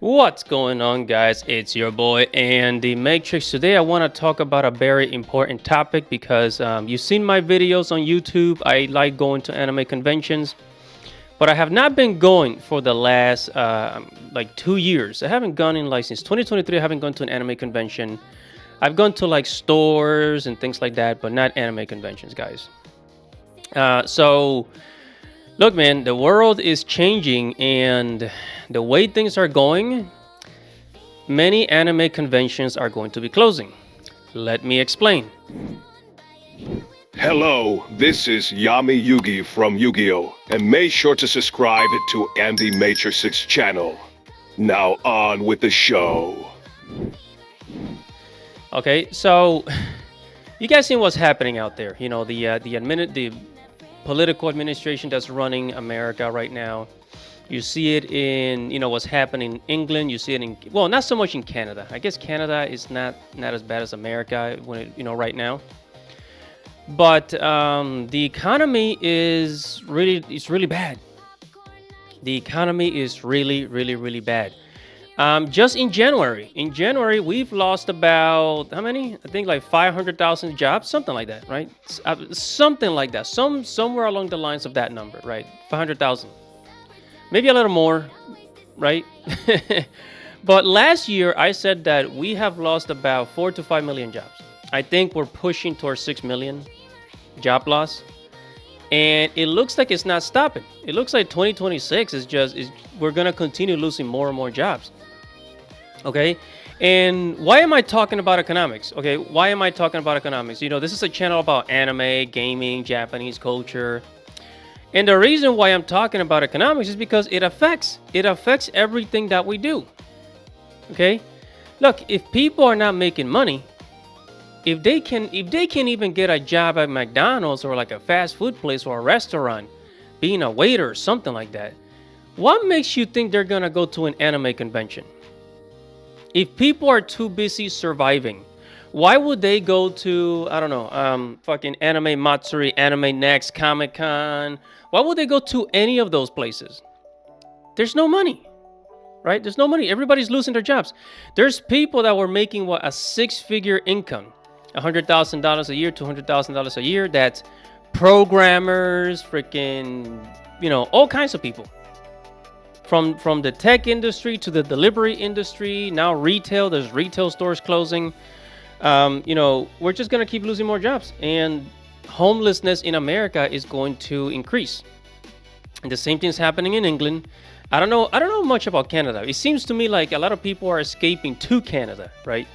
What's going on, guys? It's your boy Andy Matrix. Today, I want to talk about a very important topic because you've seen my videos on YouTube. I like going to anime conventions, but I have not been going for the last like 2 years. I haven't gone in like since 2023. I haven't gone to an anime convention. I've gone to like stores and things like that, but not anime conventions, guys. So look, man, the world is changing, and the way things are going, many anime conventions are going to be closing. Let me explain. Hello, this is Yami Yugi from Yu-Gi-Oh! And make sure to subscribe to Andy Matrix's channel. Now on with the show. Okay, so you guys see what's happening out there. You know, the political administration that's running America right now. You see it in what's happening in England. You see it in, well, not so much in Canada. I guess Canada is not as bad as America when right now. But the economy is really bad. The economy is really bad. Just in January, we've lost about how many? I think like 500,000 jobs, something like that, right? Something like that. Somewhere along the lines of that number, right? 500,000, maybe a little more, right? But last year, I said that we have lost about 4 to 5 million jobs. I think we're pushing towards 6 million job loss, and it looks like it's not stopping. It looks like 2026 is we're gonna continue losing more and more jobs. Okay, and why am I talking about economics? Okay, why am I talking about economics? This is a channel about anime, gaming, Japanese culture, and the reason why I'm talking about economics is because it affects everything that we do. Okay, look, if people are not making money, if they can even get a job at McDonald's or like a fast food place or a restaurant, being a waiter or something like that, what makes you think they're gonna go to an anime convention? If people are too busy surviving, why would they go to, I don't know, fucking Anime Matsuri, Anime Next, Comic Con? Why would they go to any of those places? There's no money, right? There's no money. Everybody's losing their jobs. There's people that were making a six-figure income, $100,000 a year, $200,000 a year. That's programmers, freaking, all kinds of people. From the tech industry to the delivery industry, now retail, there's retail stores closing. We're just gonna keep losing more jobs, and homelessness in America is going to increase. And the same thing's happening in England. I don't know much about Canada. It seems to me like a lot of people are escaping to Canada, right?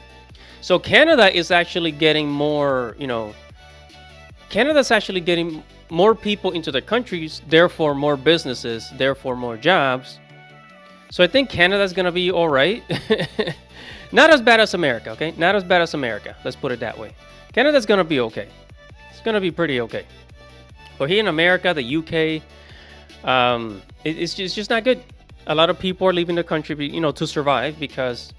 So Canada is actually getting more, Canada's actually getting more people into their countries, therefore more businesses, therefore more jobs. So I think Canada's gonna be all right. Not as bad as America, okay? Not as bad as America. Let's put it that way. Canada's gonna be okay. It's gonna be pretty okay. But here in America, the UK, it's just not good. A lot of people are leaving the country, to survive because,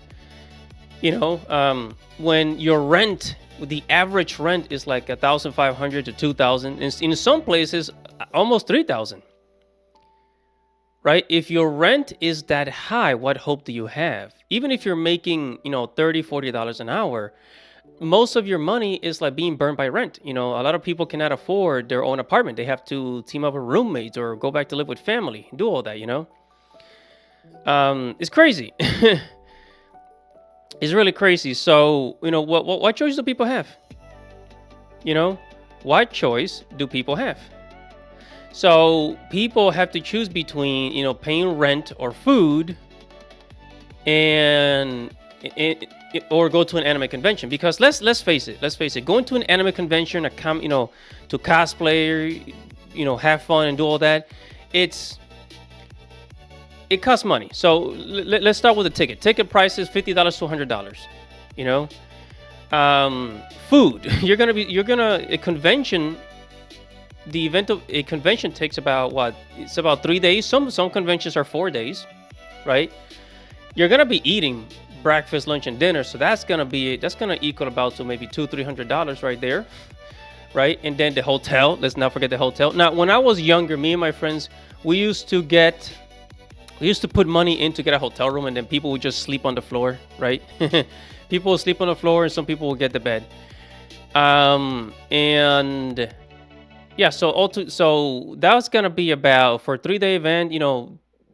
when your rent, the average rent is like 1,500 to 2,000. In some places, almost 3,000. Right? If your rent is that high, what hope do you have? Even if you're making, $30, $40 an hour, most of your money is like being burned by rent. A lot of people cannot afford their own apartment. They have to team up with roommates or go back to live with family, do all that, It's crazy. It's really crazy. So, what choice do people have? What choice do people have? So people have to choose between, paying rent or food, and or go to an anime convention. Because let's face it, going to an anime convention, to cosplay, have fun and do all that, it costs money. So let's start with the ticket. Ticket price is $50 to $100. Food. A convention. The event of a convention takes about It's about 3 days. Some conventions are 4 days, right? You're gonna be eating breakfast, lunch, and dinner, so that's gonna equal about to maybe $200-300 right there, right? And then the hotel. Let's not forget the hotel. Now, when I was younger, me and my friends, we used to get We used to put money in to get a hotel room, and then people would just sleep on the floor, right? People will sleep on the floor, and some people will get the bed. And yeah, so that was gonna be about for a 3 day event.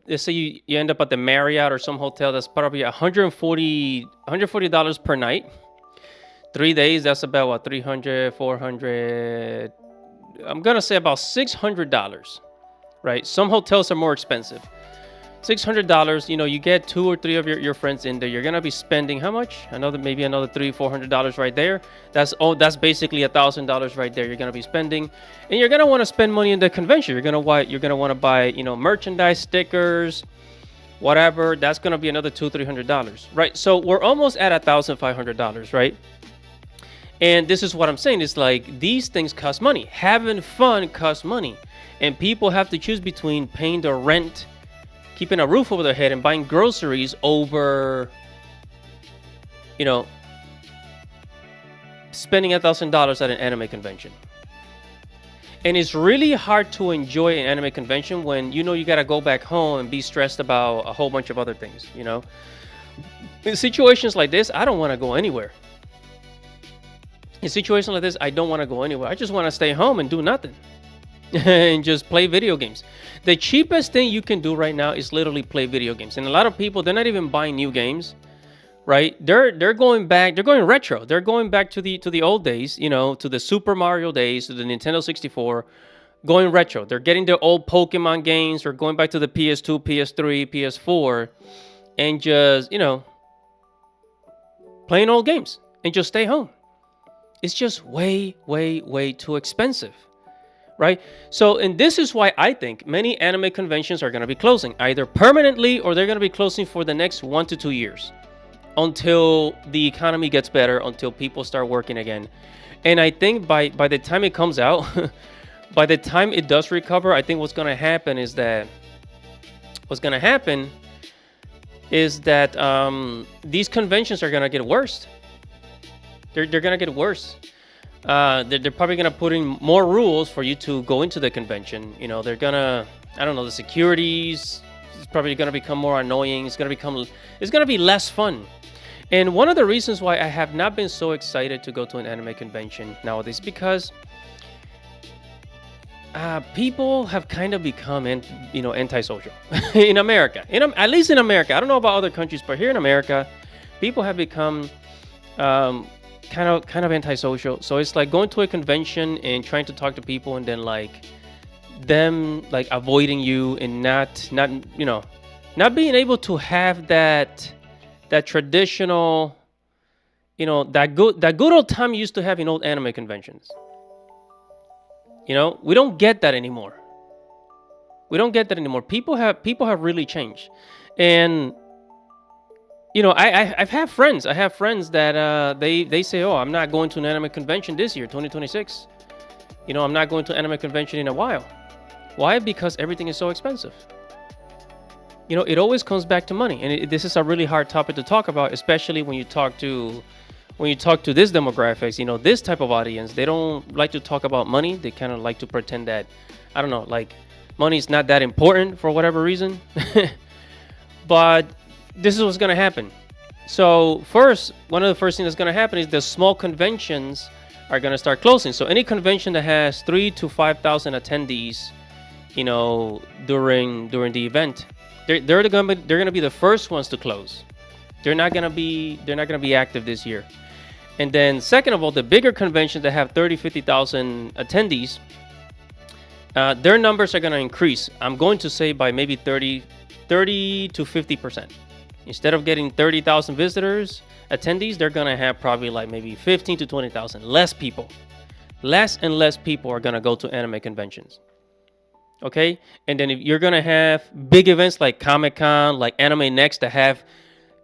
Let's say you end up at the Marriott or some hotel. That's probably $140 per night. 3 days. That's about what, 300, 400. I'm gonna say about $600, right? Some hotels are more expensive. $600. You get 2 or 3 of your friends in there. You're gonna be spending how much? Maybe another $300, $400 right there. That's basically $1,000 right there. You're gonna be spending, and you're gonna want to spend money in the convention. You're gonna want to buy merchandise, stickers, whatever. That's gonna be another $200-300, right? So we're almost at $1,500, right? And this is what I'm saying. It's like these things cost money. Having fun costs money, and people have to choose between paying the rent, keeping a roof over their head, and buying groceries over, spending $1,000 at an anime convention. And it's really hard to enjoy an anime convention when you gotta go back home and be stressed about a whole bunch of other things. In situations like this, I don't want to go anywhere. In situations like this, I don't want to go anywhere. I just want to stay home and do nothing. And just play video games. The cheapest thing you can do right now is literally play video games. And a lot of people, they're not even buying new games, right? They're going back, they're going retro. They're going back to the old days, to the Super Mario days, to the Nintendo 64, going retro. They're getting their old Pokemon games, or going back to the PS2, PS3, PS4, and just, playing old games and just stay home. It's just way, way, way too expensive. Right? So, and this is why I think many anime conventions are going to be closing, either permanently or they're going to be closing for the next 1 to 2 years until the economy gets better, until people start working again. And I think by the time it comes out, by the time it does recover, I think what's going to happen is that these conventions are going to get worse. They're going to get worse. They're probably going to put in more rules for you to go into the convention. They're going to, the securities is probably going to become more annoying. It's going to be less fun. And one of the reasons why I have not been so excited to go to an anime convention nowadays, because people have kind of become, antisocial in America. At least in America. I don't know about other countries, but here in America, people have become kind of antisocial. So it's like going to a convention and trying to talk to people, and then them avoiding you, and not being able to have that traditional, that good old time you used to have in old anime conventions. We don't get that anymore. People have really changed. And I've had friends. I have friends that they say, "Oh, I'm not going to an anime convention this year, 2026. I'm not going to an anime convention in a while." Why? Because everything is so expensive. It always comes back to money, and this is a really hard topic to talk about, especially when you talk to this demographics. This type of audience, they don't like to talk about money. They kind of like to pretend that, money is not that important for whatever reason. But this is what's going to happen. So one of the first things that's going to happen is the small conventions are going to start closing. So any convention that has 3,000 to 5,000 attendees, during the event, they're going to be the first ones to close. They're not going to be active this year. And then second of all, the bigger conventions that have 30,000, 50,000 attendees, their numbers are going to increase. I'm going to say by maybe 30 to 50%. Instead of getting 30,000 attendees, they're going to have probably maybe 15 to 20,000. Less and less people are going to go to anime conventions. Okay? And then if you're going to have big events like Comic-Con, like Anime Next, that have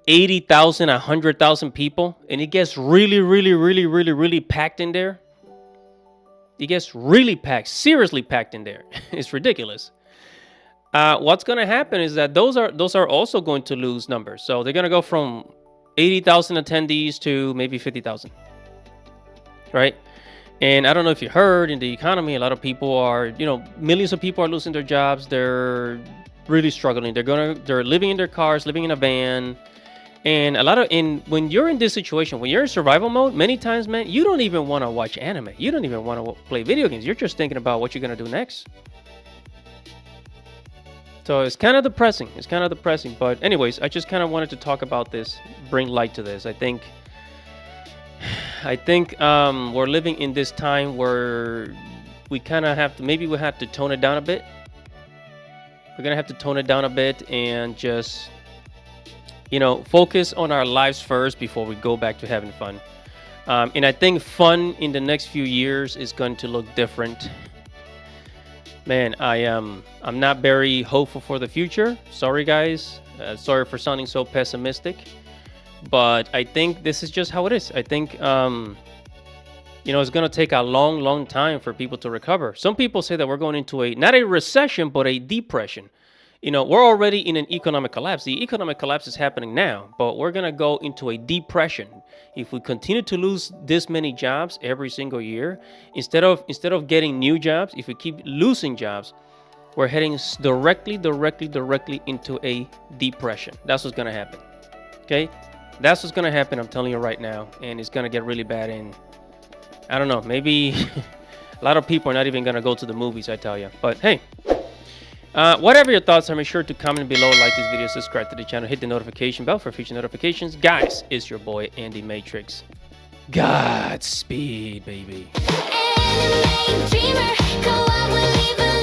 80,000, 100,000 people, and it gets really, really, really, really, really packed in there. It gets really packed, seriously packed in there. It's ridiculous. What's going to happen is that those are also going to lose numbers. So they're going to go from 80,000 attendees to maybe 50,000, right? And I don't know if you heard, in the economy, a lot of people are, millions of people are losing their jobs. They're really struggling. They're living in their cars, living in a van. And when you're in this situation, when you're in survival mode, many times, man, you don't even want to watch anime. You don't even want to play video games. You're just thinking about what you're going to do next. So it's kind of depressing. But anyways, I just kind of wanted to talk about this, bring light to this. I think we're living in this time where we kind of have to, maybe we have to tone it down a bit. We're going to have to tone it down a bit and just, focus on our lives first before we go back to having fun. And I think fun in the next few years is going to look different. Man, I'm not very hopeful for the future. Sorry, guys. Sorry for sounding so pessimistic. But I think this is just how it is. I think, it's going to take a long, long time for people to recover. Some people say that we're going into not a recession, but a depression. We're already in an economic collapse. The economic collapse is happening now, but we're going to go into a depression. If we continue to lose this many jobs every single year, instead of getting new jobs, if we keep losing jobs, we're heading directly into a depression. That's what's going to happen. Okay? That's what's going to happen, I'm telling you right now, and it's going to get really bad. And I don't know, maybe a lot of people are not even going to go to the movies, I tell you. But hey, whatever your thoughts are, make sure to comment below, like this video, subscribe to the channel, hit the notification bell for future notifications. Guys, it's your boy Andy Matrix. Godspeed, baby. Anime dreamer, go on, we'll leave